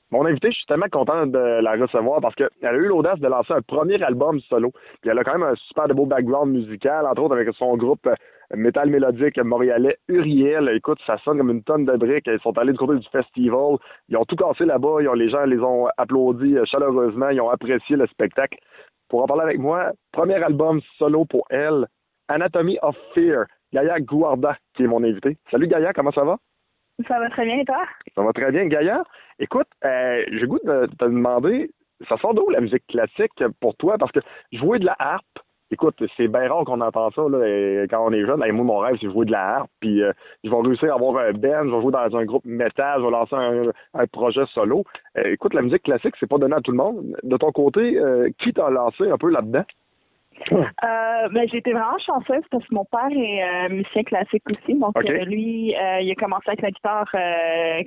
Mon invité, je suis tellement content de la recevoir parce qu'elle a eu l'audace de lancer un premier album solo. Puis elle a quand même un super de beau background musical, entre autres avec son groupe métal mélodique montréalais Uriel. Écoute, ça sonne comme une tonne de briques. Ils sont allés du côté du festival. Ils ont tout cassé là-bas. Les gens les ont applaudis chaleureusement. Ils ont apprécié le spectacle. Pour en parler avec moi, premier album solo pour elle, Anatomy of Fear. Gaïa Guarda, qui est mon invité. Salut Gaïa, comment ça va? Ça va très bien et toi? Ça va très bien. Gaïa, écoute, j'ai le goût de te demander, ça sort d'où la musique classique pour toi? Parce que jouer de la harpe, écoute, c'est bien rare qu'on entend ça là, quand on est jeune. Moi, mon rêve, c'est jouer de la harpe. Puis je vais réussir à avoir un band, je vais jouer dans un groupe métal, je vais lancer un projet solo. Écoute, la musique classique, c'est pas donné à tout le monde. De ton côté, qui t'a lancé un peu là-dedans? J'ai été vraiment chanceuse parce que mon père est musicien classique aussi. Donc, Okay. lui, il a commencé avec la guitare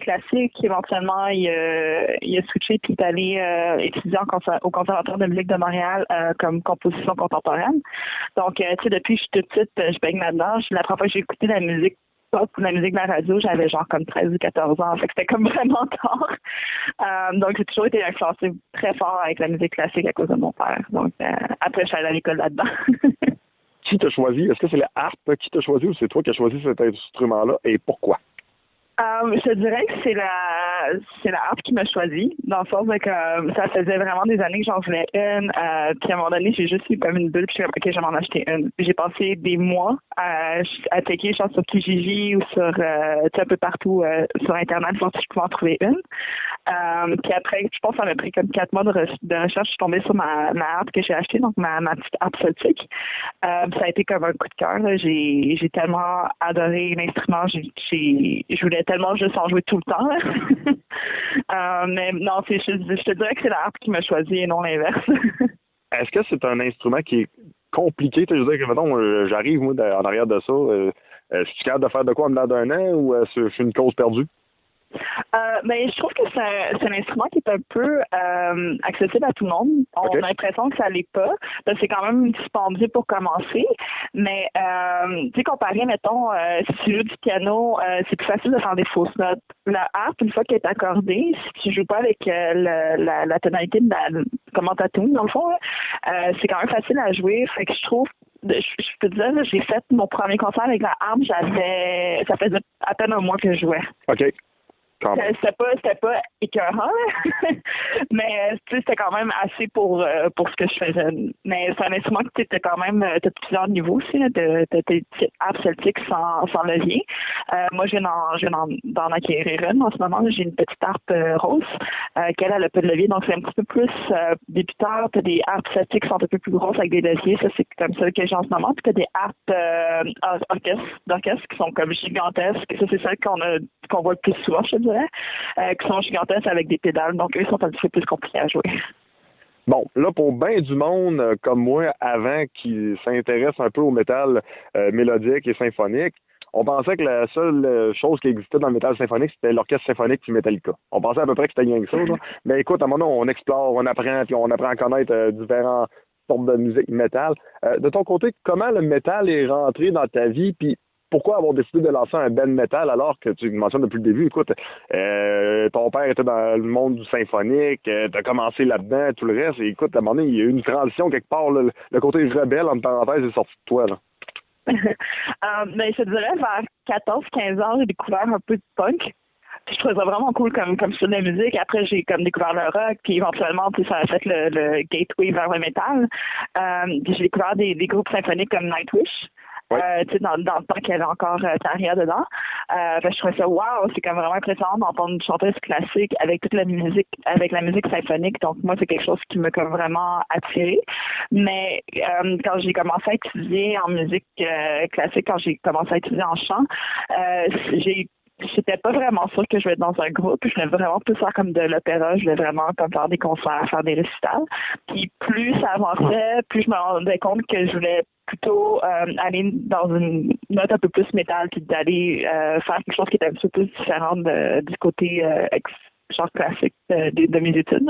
classique. Éventuellement, il a switché puis est allé étudier au Conservatoire de musique de Montréal comme composition contemporaine. Donc, tu sais, depuis que je suis toute petite, je baigne là-dedans. La première fois que j'ai écouté la musique pop ou la musique de la radio, j'avais genre comme 13 ou 14 ans. Fait que c'était comme vraiment tard. Donc, j'ai toujours été influencée très fort avec la musique classique à cause de mon père. Donc, après, je suis allée à l'école là-dedans. Qui t'a choisi? Est-ce que c'est la harpe qui t'a choisi ou c'est toi qui as choisi cet instrument-là et pourquoi? Je te dirais que c'est la harpe qui m'a choisi, dans le sens que ça faisait vraiment des années que j'en voulais une. Puis à un moment donné, j'ai juste eu comme une bulle, puis je suis comme, OK, je vais m'en acheter une. J'ai passé des mois à checker, genre sur Kijiji ou sur un peu partout sur Internet pour que je pouvais en trouver une. Puis après, je pense que ça m'a pris comme 4 mois de recherche. Je suis tombée sur ma harpe que j'ai achetée, donc ma petite harpe celtique. Ça a été comme un coup de cœur. J'ai tellement adoré l'instrument. Je voulais tellement juste en jouer tout le temps. Mais non, je te dirais que c'est la harpe qui m'a choisi et non l'inverse. Est-ce que c'est un instrument qui est compliqué? Je veux dire que, mettons, j'arrive, moi, en arrière de ça. Je suis capable de faire de quoi en dedans d'un an ou je suis une cause perdue? Je trouve que c'est un instrument qui est un peu accessible à tout le monde. On a l'impression que ça l'est pas. Parce que c'est quand même dispendieux pour commencer. Mais tu sais, comparé, mettons, si tu joues du piano, c'est plus facile de faire des fausses notes. La harpe, une fois qu'elle est accordée, si tu joues pas avec la tonalité de comment t'as tout, dans le fond, c'est quand même facile à jouer. Fait que je trouve je peux te dire, j'ai fait mon premier concert avec la harpe, ça faisait à peine un mois que je jouais. OK. C'était pas écœurant, mais c'était quand même assez pour ce que je faisais. Mais c'est un instrument que tu quand même, t'as plusieurs niveaux aussi, t'as tes harpes celtiques sans levier. Moi, je viens d'en acquérir une en ce moment. J'ai une petite harpe rose, qu'elle a le peu de levier, donc c'est un petit peu plus débuteur. T'as des harpes celtiques qui sont un peu plus grosses avec des leviers, ça c'est comme ça que j'ai en ce moment. Puis t'as des harpes d'orchestre qui sont comme gigantesques. Ça c'est celle qu'on voit le plus souvent, je dirais. Qui sont gigantesques avec des pédales. Donc, eux sont un petit peu plus compliqués à jouer. Bon, là, pour bien du monde comme moi, avant, qui s'intéresse un peu au métal mélodique et symphonique, on pensait que la seule chose qui existait dans le métal symphonique, c'était l'orchestre symphonique puis Metallica. On pensait à peu près que c'était rien que ça. Là. Mais écoute, à un moment donné, on explore, on apprend, puis on apprend à connaître différentes sortes de musique métal. De ton côté, comment le métal est rentré dans ta vie, puis pourquoi avoir décidé de lancer un band metal alors que tu mentionnes depuis le début, écoute, ton père était dans le monde du symphonique, tu as commencé là-dedans, tout le reste, et écoute, à un moment donné, il y a eu une transition quelque part, là, le côté rebelle, entre parenthèses, est sorti de toi, là. Je te dirais, vers 14-15 ans, j'ai découvert un peu de punk. Puis je trouvais ça vraiment cool comme style de musique. Après, j'ai comme découvert le rock, puis éventuellement, ça a fait le gateway vers le métal. Puis j'ai découvert des groupes symphoniques comme Nightwish. Ouais. Dans le temps qu'il y avait encore Taria dedans. Je trouvais ça wow, c'est comme vraiment impressionnant d'entendre une chanteuse classique avec toute la musique, avec la musique symphonique. Donc moi, c'est quelque chose qui m'a comme vraiment attirée. Mais quand j'ai commencé à étudier en musique classique, quand j'ai commencé à étudier en chant, j'étais pas vraiment sûre que je vais être dans un groupe. Je voulais vraiment plus faire comme de l'opéra. Je voulais vraiment comme faire des concerts, faire des récitals. Puis plus ça avançait, plus je me rendais compte que je voulais plutôt aller dans une note un peu plus métal, puis d'aller faire quelque chose qui était un petit peu plus différent du côté genre classique de mes études.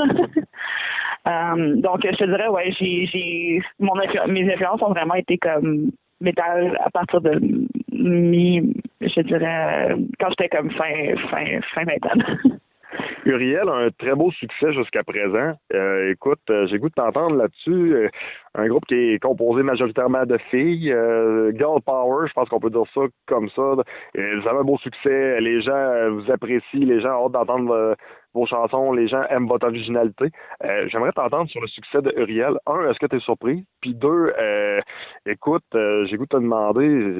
Donc je te dirais, ouais, mes influences ont vraiment été comme métal à partir de je dirais quand j'étais comme fin vingtaine. Uriel a un très beau succès jusqu'à présent. Écoute, j'ai goût de t'entendre là-dessus. Un groupe qui est composé majoritairement de filles. Girl Power, je pense qu'on peut dire ça comme ça. Vous avez un beau succès. Les gens vous apprécient. Les gens ont hâte d'entendre vos chansons. Les gens aiment votre originalité. J'aimerais t'entendre sur le succès de Uriel. Un, est-ce que tu es surpris? Puis deux, écoute, j'ai goût de te demander,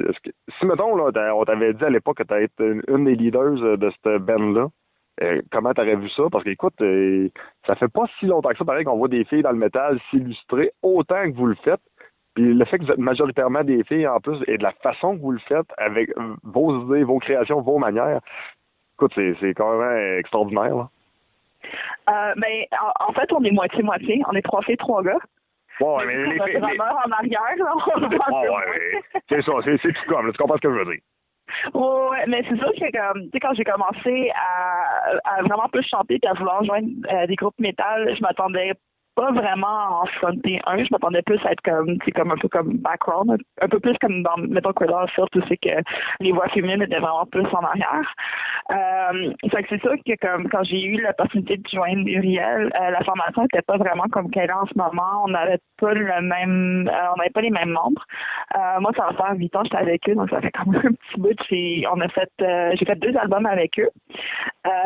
si mettons, là, on t'avait dit à l'époque que tu allais être une des leaders de cette band-là, comment t'aurais vu ça? Parce qu'écoute, ça fait pas si longtemps que ça, pareil qu'on voit des filles dans le métal s'illustrer autant que vous le faites. Puis le fait que vous êtes majoritairement des filles en plus et de la façon que vous le faites avec vos idées, vos créations, vos manières, écoute, c'est quand même extraordinaire. Là. Ben, en fait, on est moitié-moitié. On est 3 filles, 3 gars. Ouais, mais les filles. En arrière, là, on c'est ça, c'est tout comme, là, tu comprends ce que je veux dire. Ouais, mais c'est sûr que comme, tu sais, quand j'ai commencé à vraiment plus chanter et à vouloir joindre des groupes métal, je m'attendais pas vraiment à en fronter un. Je m'attendais plus à être comme, tu sais, comme un peu comme background, un peu plus comme dans, mettons, Cradle of Filth, tu sais, que les voix féminines étaient vraiment plus en arrière. Fait que c'est sûr que comme quand j'ai eu l'opportunité de joindre Uriel, la formation n'était pas vraiment comme qu'elle est en ce moment. On n'avait pas le même, on n'avait pas les mêmes membres. Moi, ça va faire 8 ans que j'étais avec eux, donc ça fait quand même un petit bout. J'ai fait 2 albums avec eux.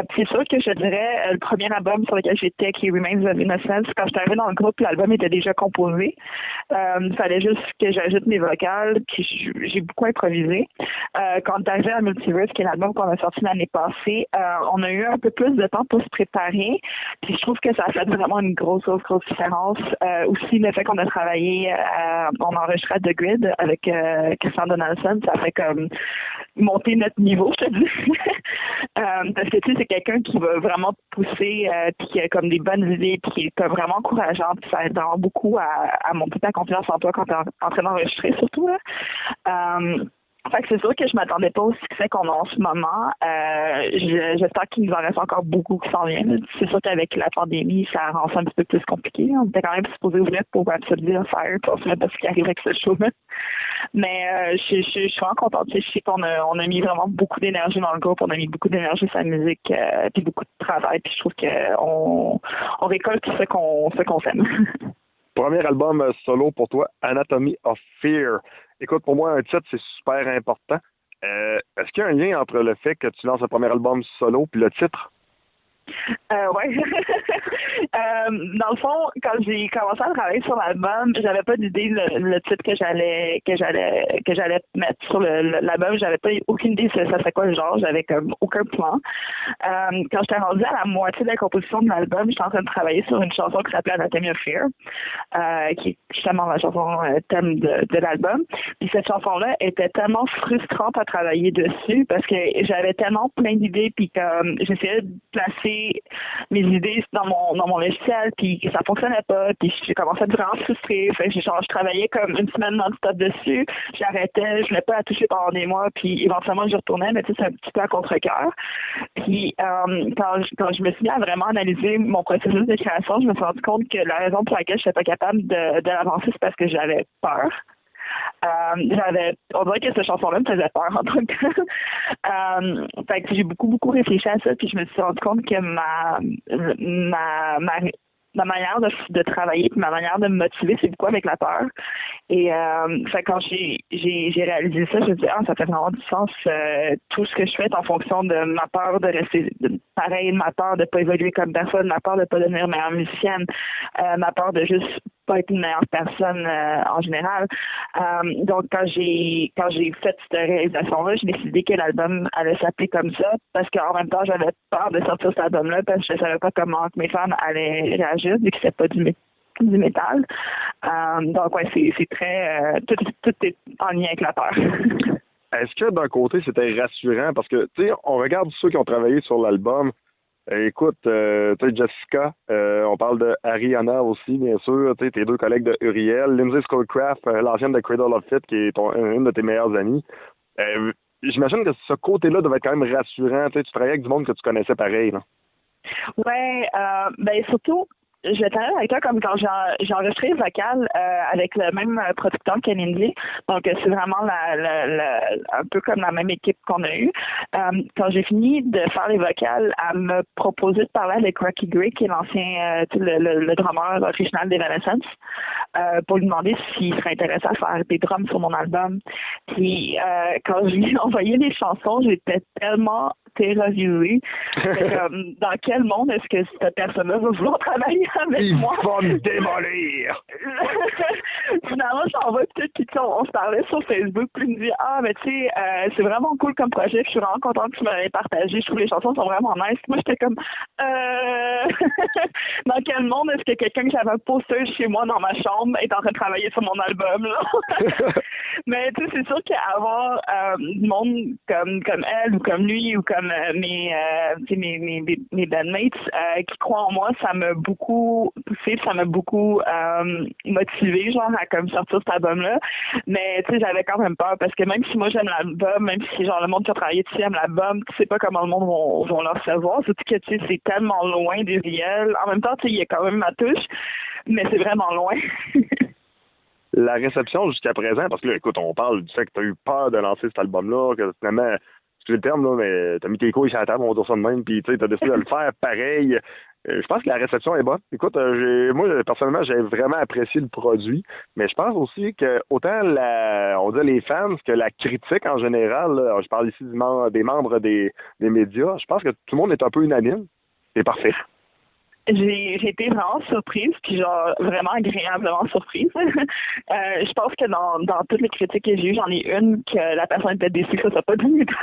Puis c'est sûr que je dirais le premier album sur lequel j'étais, qui est Remains of Innocence, quand j'étais arrivée dans le groupe, l'album était déjà composé. Il fallait juste que j'ajoute mes vocales, puis j'ai beaucoup improvisé. Quand on est arrivé à Multiverse, qui est l'album qu'on a sorti l'année passée, on a eu un peu plus de temps pour se préparer. Puis je trouve que ça a fait vraiment une grosse différence. Aussi, le fait qu'on a travaillé, on a enregistré à The Grid avec Christian Donaldson, ça fait comme monter notre niveau, je te dis. Parce que tu sais, c'est quelqu'un qui va vraiment te pousser, puis qui a comme des bonnes idées, puis qui est vraiment encourageant, puis ça aide vraiment beaucoup à monter ta confiance en toi quand tu es en train d'enregistrer, surtout. Là. Fait que c'est sûr que je m'attendais pas au succès qu'on a en ce moment. J'espère qu'il nous en reste encore beaucoup qui s'en viennent. C'est sûr qu'avec la pandémie, ça rend ça un petit peu plus compliqué. On était quand même supposé ouvrir pour Rhapsody of Fire, pour se mettre ce qui arrive avec ce show-là. Mais je suis vraiment contente. Je sais qu'on a mis vraiment beaucoup d'énergie dans le groupe. On a mis beaucoup d'énergie sur la musique, puis beaucoup de travail. Puis je trouve qu'on récolte ce qu'on aime. Premier album solo pour toi, Anatomy of Fear. Écoute, pour moi, un titre, c'est super important. Est-ce qu'il y a un lien entre le fait que tu lances un premier album solo puis le titre? Ouais. Dans le fond, quand j'ai commencé à travailler sur l'album, j'avais pas d'idée le titre que j'allais mettre sur l'album. J'avais pas aucune idée ça serait quoi le genre. J'avais comme aucun plan. Quand j'étais rendue à la moitié de la composition de l'album, j'étais en train de travailler sur une chanson qui s'appelait Anatomy of Fear, qui est justement la chanson thème de l'album. Puis cette chanson-là était tellement frustrante à travailler dessus parce que j'avais tellement plein d'idées, puis comme j'essayais de placer mes idées dans mon logiciel, puis ça fonctionnait pas, puis j'ai commencé à être vraiment frustrée. Fait que je travaillais comme une semaine non-stop dessus, j'arrêtais, je voulais pas la toucher pendant des mois, puis éventuellement je retournais, mais tu sais, c'est un petit peu à contre-cœur. Puis quand je me suis mis à vraiment analyser mon processus de création, je me suis rendu compte que la raison pour laquelle je n'étais pas capable de l'avancer, c'est parce que j'avais peur. On dirait que cette chanson-là me faisait peur en tant que tel. Fait que j'ai beaucoup réfléchi à ça, puis je me suis rendu compte que ma manière de travailler, puis ma manière de me motiver, c'est beaucoup avec la peur. Et fait quand j'ai réalisé ça, je me suis dit, ça fait vraiment du sens. Tout ce que je fais est en fonction de ma peur de rester pareil, ma peur de pas évoluer comme personne, ma peur de pas devenir meilleure musicienne, ma peur de juste pas être une meilleure personne en général. Donc quand j'ai fait cette réalisation-là, j'ai décidé que l'album allait s'appeler comme ça, parce qu'en même temps j'avais peur de sortir cet album-là parce que je savais pas comment mes fans allaient réagir vu que c'était pas du métal. Donc ouais, c'est très tout est en lien avec la peur. Est-ce que d'un côté c'était rassurant parce que tu sais, on regarde ceux qui ont travaillé sur l'album. Écoute, tu sais, Jessica, on parle de Ariana aussi, bien sûr, tu sais, tes 2 collègues de Uriel, Lindsay Schoolcraft, l'ancienne de Cradle of Filth, qui est une de tes meilleures amies. J'imagine que ce côté-là devait être quand même rassurant, tu sais, tu travaillais avec du monde que tu connaissais pareil, là. Ouais, ben surtout, je vais t'arriver avec toi comme quand j'ai enregistré le vocal avec le même producteur qu'Andy. Donc, c'est vraiment un peu comme la même équipe qu'on a eue. Quand j'ai fini de faire les vocales, elle me proposé de parler avec Rocky Gray, qui est l'ancien, le drummer original d'Evanescence, pour lui demander s'il serait intéressé à faire des drums sur mon album. Puis, quand je lui ai envoyé les chansons, j'étais tellement terrorisée. Dans quel monde est-ce que cette personne-là va vouloir travailler avec moi? Il va me démolir! Finalement, je t'envoie peut-être, puis on se parlait sur Facebook, puis il me dit « Ah, mais tu sais, c'est vraiment cool comme projet, je suis vraiment contente que tu m'avais partagé, je trouve les chansons sont vraiment nice. » Moi, j'étais comme dans quel monde est-ce que quelqu'un que j'avais un poster chez moi dans ma chambre est en train de travailler sur mon album, là? Mais tu sais, c'est sûr qu'avoir du monde comme elle ou comme lui ou comme mes bandmates qui croient en moi, ça m'a beaucoup poussé, ça m'a beaucoup motivé, genre, à comme sortir cet album-là. Mais tu sais, j'avais quand même peur parce que même si moi j'aime l'album, même si genre le monde qui a travaillé dessus aime l'album, tu sais pas comment le monde va le recevoir. Surtout que tu sais, c'est tellement loin du réel. En même temps, tu sais, il y a quand même ma touche, mais c'est vraiment loin. La réception jusqu'à présent, parce que là, écoute, on parle du fait que tu as eu peur de lancer cet album-là, que finalement, excusez le terme, là, mais tu as mis tes couilles sur la table, on va dire ça de même, puis tu as décidé de le faire pareil. Je pense que la réception est bonne. Écoute, moi, personnellement, j'ai vraiment apprécié le produit, mais je pense aussi que autant on dit les fans que la critique en général, là, je parle ici des membres des médias, je pense que tout le monde est un peu unanime. C'est parfait. J'ai été vraiment surprise, puis genre vraiment agréablement surprise. Je pense que dans toutes les critiques que j'ai eues, j'en ai une que la personne était déçue que ça soit pas du métal.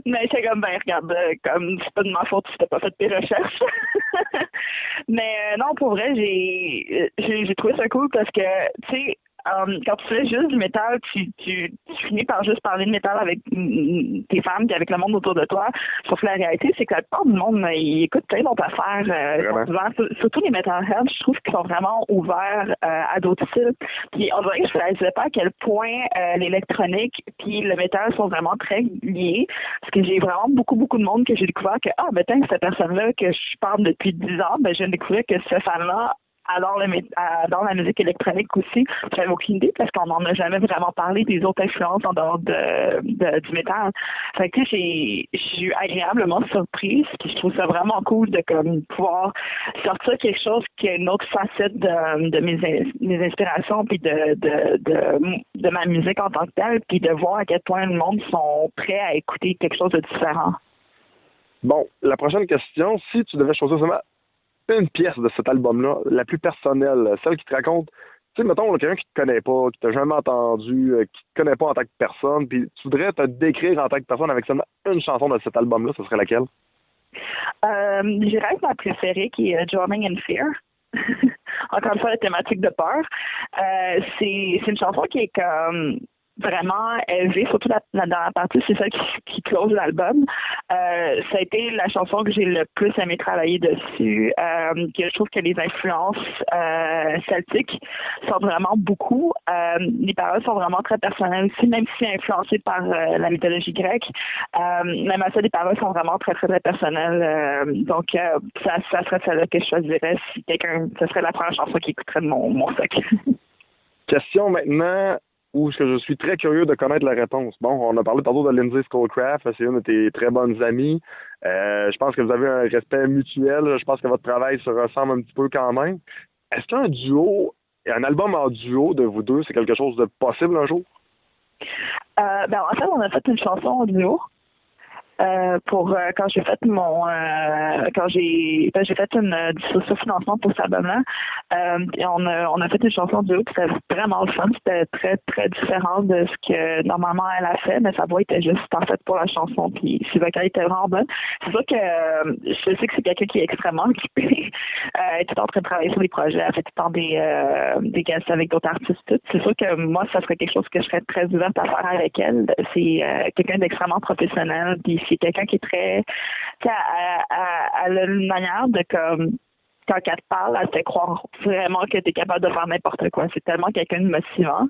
Mais c'est comme regarde, comme c'est pas de ma faute si t'as pas fait tes recherches. Mais non, pour vrai, j'ai trouvé ça cool parce que tu sais, quand tu fais juste du métal, tu finis par juste parler de métal avec tes fans et avec le monde autour de toi. Sauf que la réalité, c'est que la plupart du monde, ils écoutent plein d'autres affaires. Surtout les metalheads, je trouve qu'ils sont vraiment ouverts à d'autres styles. Puis on dirait que je ne réalisais pas à quel point l'électronique puis le métal sont vraiment très liés. Parce que j'ai vraiment beaucoup de monde que j'ai découvert que, cette personne-là que je parle depuis 10 ans, j'ai découvert que ce fan-là adore la musique électronique aussi. J'avais aucune idée parce qu'on n'en a jamais vraiment parlé des autres influences en dehors du métal. Fait que j'ai eu agréablement surprise, puis je trouve ça vraiment cool de comme pouvoir sortir quelque chose qui est une autre facette de mes inspirations puis de ma musique en tant que telle, puis de voir à quel point le monde sont prêts à écouter quelque chose de différent. Bon, la prochaine question, si tu devais choisir seulement une pièce de cet album-là, la plus personnelle, celle qui te raconte, tu sais, mettons, quelqu'un qui te connaît pas, qui t'a jamais entendu, qui te connaît pas en tant que personne, puis tu voudrais te décrire en tant que personne avec seulement une chanson de cet album-là, ce serait laquelle? J'irais avec ma préférée, qui est Drowning in Fear. Encore une fois, la thématique de peur. C'est une chanson qui est comme vraiment élevée, surtout dans la partie, c'est celle qui close l'album. Ça a été la chanson que j'ai le plus aimé travailler dessus. Que je trouve que les influences celtiques sont vraiment beaucoup. Les paroles sont vraiment très personnelles aussi, même si influencées par la mythologie grecque. Même à ça, les paroles sont vraiment très, très, très personnelles. Donc, ça serait celle-là que je choisirais si ce serait la première chanson qui écouterait de mon sac. Question maintenant où je suis très curieux de connaître la réponse. Bon, on a parlé tantôt de Lindsay Schoolcraft, c'est une de tes très bonnes amies. Je pense que vous avez un respect mutuel. Je pense que votre travail se ressemble un petit peu quand même. Est-ce qu'un duo, un album en duo de vous deux, c'est quelque chose de possible un jour? En fait, on a fait une chanson en duo. Pour quand j'ai fait j'ai fait une socio-financement pour cet album-là, et on a fait une chanson duo, puis c'était vraiment le fun, c'était très très différent de ce que normalement elle a fait, mais sa voix était juste en fait pour la chanson, puis ses vocales étaient vraiment bonnes. C'est sûr que je sais que c'est quelqu'un qui est extrêmement occupé, elle est tout en train de travailler sur des projets, elle fait tout le temps des guests avec d'autres artistes, tout. C'est sûr que moi ça serait quelque chose que je serais très ouverte à faire avec elle. C'est quelqu'un d'extrêmement professionnel, puis c'est quelqu'un qui est très... Elle a une manière de comme... Quand elle te parle, elle te fait croire vraiment que tu es capable de faire n'importe quoi. C'est tellement quelqu'un de motivant.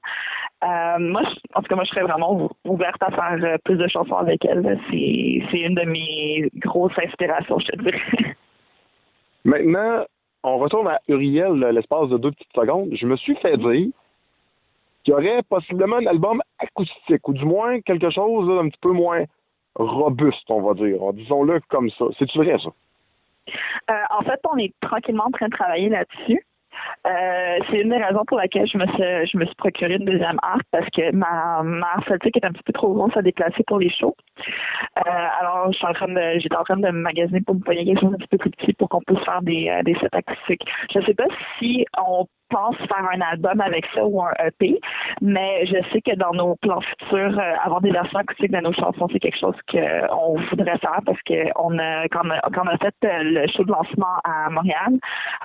Moi, je serais vraiment ouverte à faire plus de chansons avec elle. C'est une de mes grosses inspirations, je te dirais. Maintenant, on retourne à Uriel l'espace de 2 petites secondes. Je me suis fait dire qu'il y aurait possiblement un album acoustique, ou du moins quelque chose d'un petit peu moins robuste, on va dire. Disons-le comme ça. C'est-tu vrai, ça? En fait, on est tranquillement en train de travailler là-dessus. C'est une des raisons pour laquelle je me suis procuré une deuxième harpe parce que ma harpe celtique est un petit peu trop grosse à déplacer pour les shows. Alors, j'étais en train de me magasiner pour me payer quelque chose un petit peu plus petit pour qu'on puisse faire des sets acoustiques. Je sais pas si on pense faire un album avec ça ou un EP, mais je sais que dans nos plans futurs, avoir des versions acoustiques de nos chansons, c'est quelque chose qu'on voudrait faire parce que quand on a fait le show de lancement à Montréal,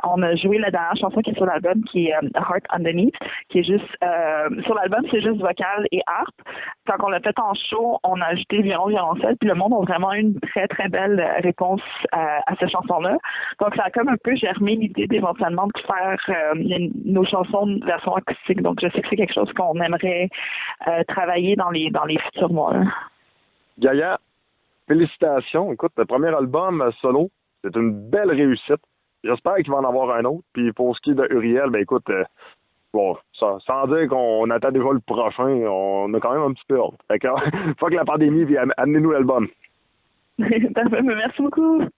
on a joué la dernière chanson qui est sur l'album, qui est Heart Underneath, qui est juste sur l'album, c'est juste vocal et harpe. Quand on l'a fait en show, on a ajouté violoncelle, puis le monde a vraiment eu une très, très belle réponse à cette chanson-là. Donc, ça a comme un peu germé l'idée d'éventuellement de faire nos chansons version acoustique. Donc, je sais que c'est quelque chose qu'on aimerait travailler dans les futurs mois. Là. Gaïa, félicitations. Écoute, le premier album solo, c'est une belle réussite. J'espère qu'il va en avoir un autre. Puis pour ce qui est de Uriel, ben écoute, bon, sans dire qu'on attend déjà le prochain, on a quand même un petit peu hâte. Fait que, faut que la pandémie vienne, amenez-nous l'album. Parfait, merci beaucoup.